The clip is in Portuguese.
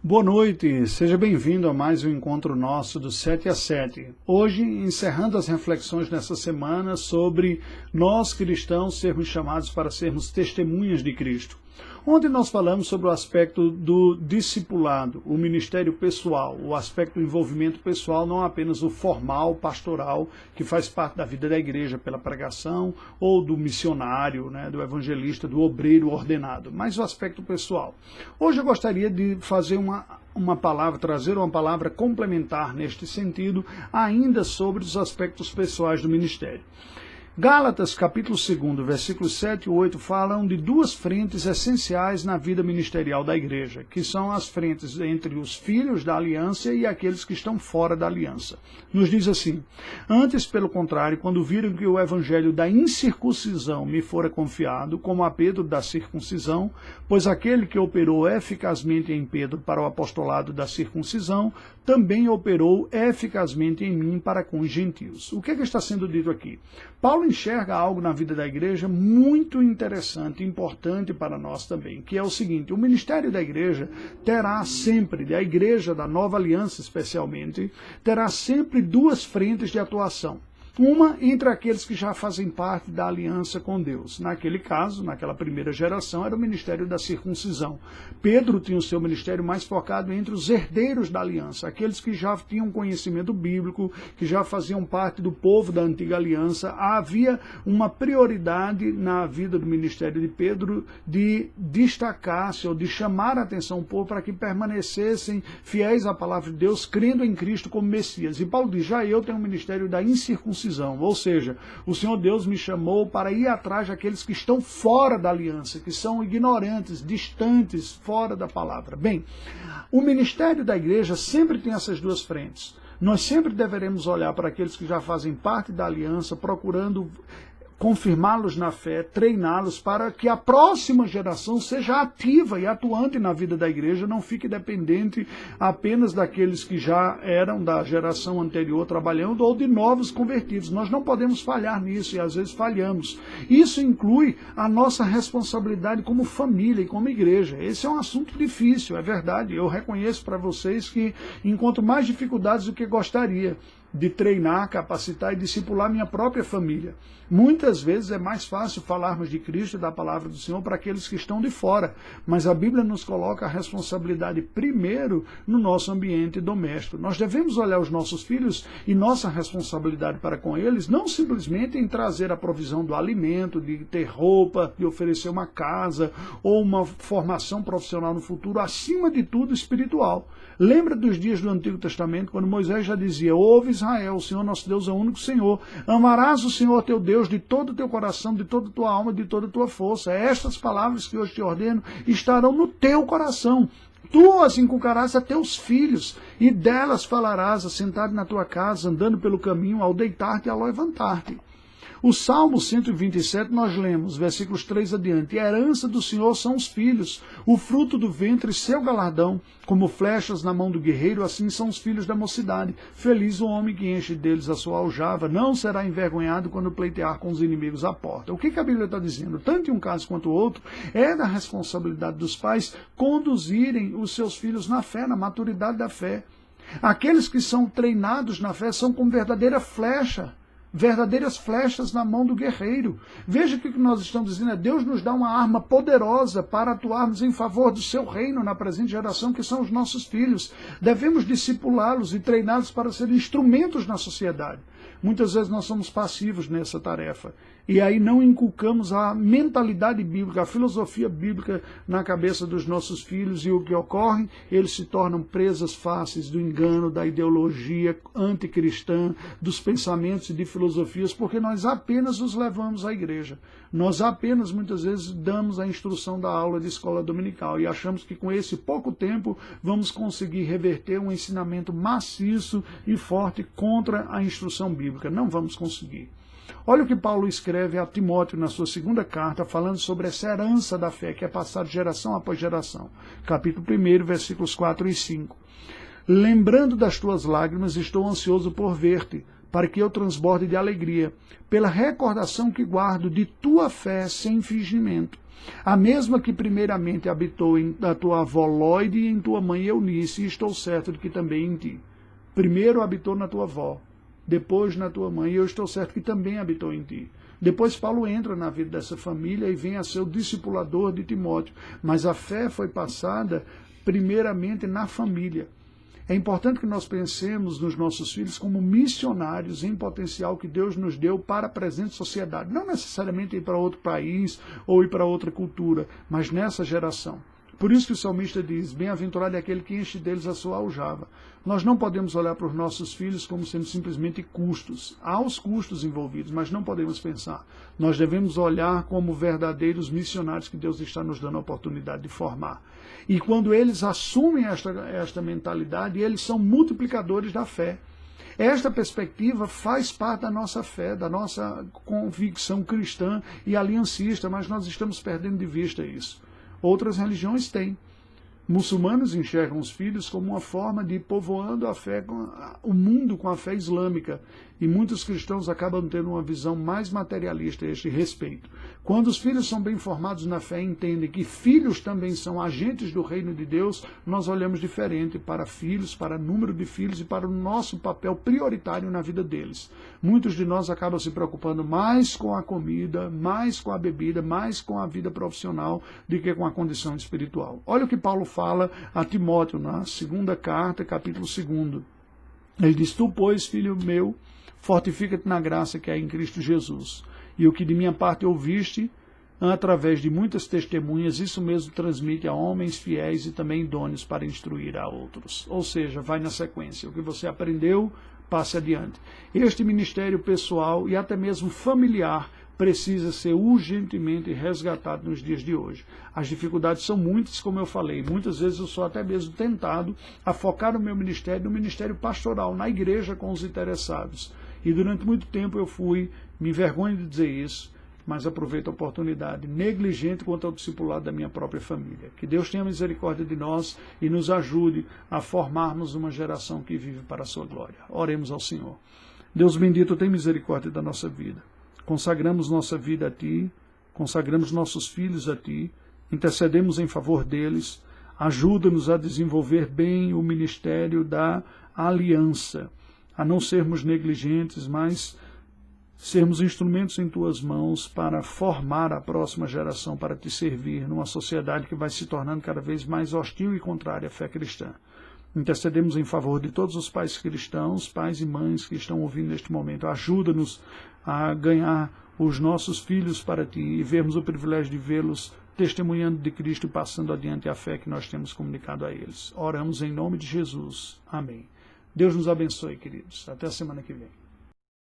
Boa noite, seja bem-vindo a mais um encontro nosso do 7 às 7. Hoje, encerrando as reflexões nessa semana sobre nós cristãos sermos chamados para sermos testemunhas de Cristo. Ontem nós falamos sobre o aspecto do discipulado, o ministério pessoal, o aspecto do envolvimento pessoal, não apenas o formal, pastoral, que faz parte da vida da igreja pela pregação, ou do missionário, do evangelista, do obreiro ordenado, mas o aspecto pessoal. Hoje eu gostaria de fazer trazer uma palavra complementar neste sentido, ainda sobre os aspectos pessoais do ministério. Gálatas, capítulo 2, versículos 7 e 8, falam de duas frentes essenciais na vida ministerial da igreja, que são as frentes entre os filhos da aliança e aqueles que estão fora da aliança. Nos diz assim: antes, pelo contrário, quando viram que o evangelho da incircuncisão me fora confiado, como a Pedro da circuncisão, pois aquele que operou eficazmente em Pedro para o apostolado da circuncisão, também operou eficazmente em mim para com os gentios. O que está sendo dito aqui? Paulo enxerga algo na vida da igreja muito interessante, importante para nós também, que é o seguinte: o ministério da igreja terá sempre, da igreja da nova aliança especialmente, terá sempre duas frentes de atuação. Uma entre aqueles que já fazem parte da aliança com Deus. Naquele caso, naquela primeira geração, era o ministério da circuncisão. Pedro tinha o seu ministério mais focado entre os herdeiros da aliança, aqueles que já tinham conhecimento bíblico, que já faziam parte do povo da antiga aliança. Havia uma prioridade na vida do ministério de Pedro de destacar-se ou de chamar a atenção do povo para que permanecessem fiéis à palavra de Deus, crendo em Cristo como Messias. E Paulo diz: já eu tenho o ministério da incircuncisão. Ou seja, o Senhor Deus me chamou para ir atrás daqueles que estão fora da aliança, que são ignorantes, distantes, fora da palavra. Bem, o ministério da igreja sempre tem essas duas frentes. Nós sempre deveremos olhar para aqueles que já fazem parte da aliança, procurando confirmá-los na fé, treiná-los para que a próxima geração seja ativa e atuante na vida da igreja, não fique dependente apenas daqueles que já eram da geração anterior trabalhando ou de novos convertidos. Nós não podemos falhar nisso e às vezes falhamos. Isso inclui a nossa responsabilidade como família e como igreja. Esse é um assunto difícil, é verdade. Eu reconheço para vocês que encontro mais dificuldades do que gostaria de treinar, capacitar e discipular minha própria família. Muitas vezes é mais fácil falarmos de Cristo e da palavra do Senhor para aqueles que estão de fora, mas a Bíblia nos coloca a responsabilidade primeiro no nosso ambiente doméstico. Nós devemos olhar os nossos filhos e nossa responsabilidade para com eles, não simplesmente em trazer a provisão do alimento, de ter roupa, de oferecer uma casa ou uma formação profissional no futuro, acima de tudo espiritual. Lembra dos dias do Antigo Testamento, quando Moisés já dizia: ouve Israel, o Senhor nosso Deus é o único Senhor. Amarás o Senhor teu Deus de todo o teu coração, de toda a tua alma, de toda a tua força. Estas palavras que hoje te ordeno estarão no teu coração. Tu as inculcarás a teus filhos, e delas falarás assentado na tua casa, andando pelo caminho, ao deitar-te e ao levantar-te. O Salmo 127 nós lemos, versículos 3 adiante: a herança do Senhor são os filhos, o fruto do ventre seu galardão, como flechas na mão do guerreiro, assim são os filhos da mocidade. Feliz o homem que enche deles a sua aljava, não será envergonhado quando pleitear com os inimigos à porta. O que a Bíblia está dizendo? Tanto em um caso quanto o outro, é da responsabilidade dos pais conduzirem os seus filhos na fé, na maturidade da fé. Aqueles que são treinados na fé são como verdadeiras flechas na mão do guerreiro. Veja que o que nós estamos dizendo é: Deus nos dá uma arma poderosa para atuarmos em favor do seu reino na presente geração, que são os nossos filhos. Devemos discipulá-los e treiná-los para serem instrumentos na sociedade. Muitas vezes nós somos passivos nessa tarefa. E aí não inculcamos a mentalidade bíblica, a filosofia bíblica na cabeça dos nossos filhos. E o que ocorre? Eles se tornam presas fáceis do engano, da ideologia anticristã, dos pensamentos e de filosofias, porque nós apenas os levamos à igreja. Nós apenas, muitas vezes, damos a instrução da aula de escola dominical e achamos que com esse pouco tempo vamos conseguir reverter um ensinamento maciço e forte contra a instrução bíblica. Não vamos conseguir. Olha o que Paulo escreve a Timóteo na sua segunda carta, falando sobre essa herança da fé, que é passada de geração após geração. Capítulo 1, versículos 4 e 5. Lembrando das tuas lágrimas, estou ansioso por ver-te, para que eu transborde de alegria, pela recordação que guardo de tua fé sem fingimento, A mesma que primeiramente habitou em a tua avó Lóide e em tua mãe Eunice, e estou certo de que também em ti. Primeiro habitou na tua avó, depois na tua mãe, e eu estou certo que também habitou em ti. Depois Paulo entra na vida dessa família e vem a ser o discipulador de Timóteo. Mas a fé foi passada primeiramente na família. É importante que nós pensemos nos nossos filhos como missionários em potencial que Deus nos deu para a presente sociedade. Não necessariamente ir para outro país ou ir para outra cultura, mas nessa geração. Por isso que o salmista diz, bem-aventurado é aquele que enche deles a sua aljava. Nós não podemos olhar para os nossos filhos como sendo simplesmente custos. Há os custos envolvidos, mas não podemos pensar. Nós devemos olhar como verdadeiros missionários que Deus está nos dando a oportunidade de formar. E quando eles assumem esta mentalidade, eles são multiplicadores da fé. Esta perspectiva faz parte da nossa fé, da nossa convicção cristã e aliancista, mas nós estamos perdendo de vista isso. Outras religiões têm. Muçulmanos enxergam os filhos como uma forma de ir povoando o mundo com a fé islâmica. E muitos cristãos acabam tendo uma visão mais materialista a este respeito. Quando os filhos são bem formados na fé e entendem que filhos também são agentes do reino de Deus, nós olhamos diferente para filhos, para o número de filhos e para o nosso papel prioritário na vida deles. Muitos de nós acabam se preocupando mais com a comida, mais com a bebida, mais com a vida profissional do que com a condição espiritual. Olha o que Paulo fala a Timóteo na segunda carta, capítulo 2. Ele diz, tu, pois, filho meu, fortifica-te na graça que há em Cristo Jesus. E o que de minha parte ouviste, através de muitas testemunhas, isso mesmo transmite a homens fiéis e também idôneos para instruir a outros. Ou seja, vai na sequência. O que você aprendeu, passe adiante. Este ministério pessoal e até mesmo familiar precisa ser urgentemente resgatado nos dias de hoje. As dificuldades são muitas, como eu falei. Muitas vezes eu sou até mesmo tentado a focar o meu ministério no ministério pastoral, na igreja com os interessados. E durante muito tempo eu fui, me envergonho de dizer isso, mas aproveito a oportunidade, negligente quanto ao discipulado da minha própria família. Que Deus tenha misericórdia de nós e nos ajude a formarmos uma geração que vive para a sua glória. Oremos ao Senhor. Deus bendito, tem misericórdia da nossa vida. Consagramos nossa vida a Ti, consagramos nossos filhos a Ti, intercedemos em favor deles, ajuda-nos a desenvolver bem o ministério da aliança, a não sermos negligentes, mas sermos instrumentos em Tuas mãos para formar a próxima geração para Te servir numa sociedade que vai se tornando cada vez mais hostil e contrária à fé cristã. Intercedemos em favor de todos os pais cristãos, pais e mães que estão ouvindo neste momento. Ajuda-nos a ganhar os nossos filhos para Ti e vermos o privilégio de vê-los testemunhando de Cristo e passando adiante a fé que nós temos comunicado a eles. Oramos em nome de Jesus. Amém. Deus nos abençoe, queridos. Até a semana que vem.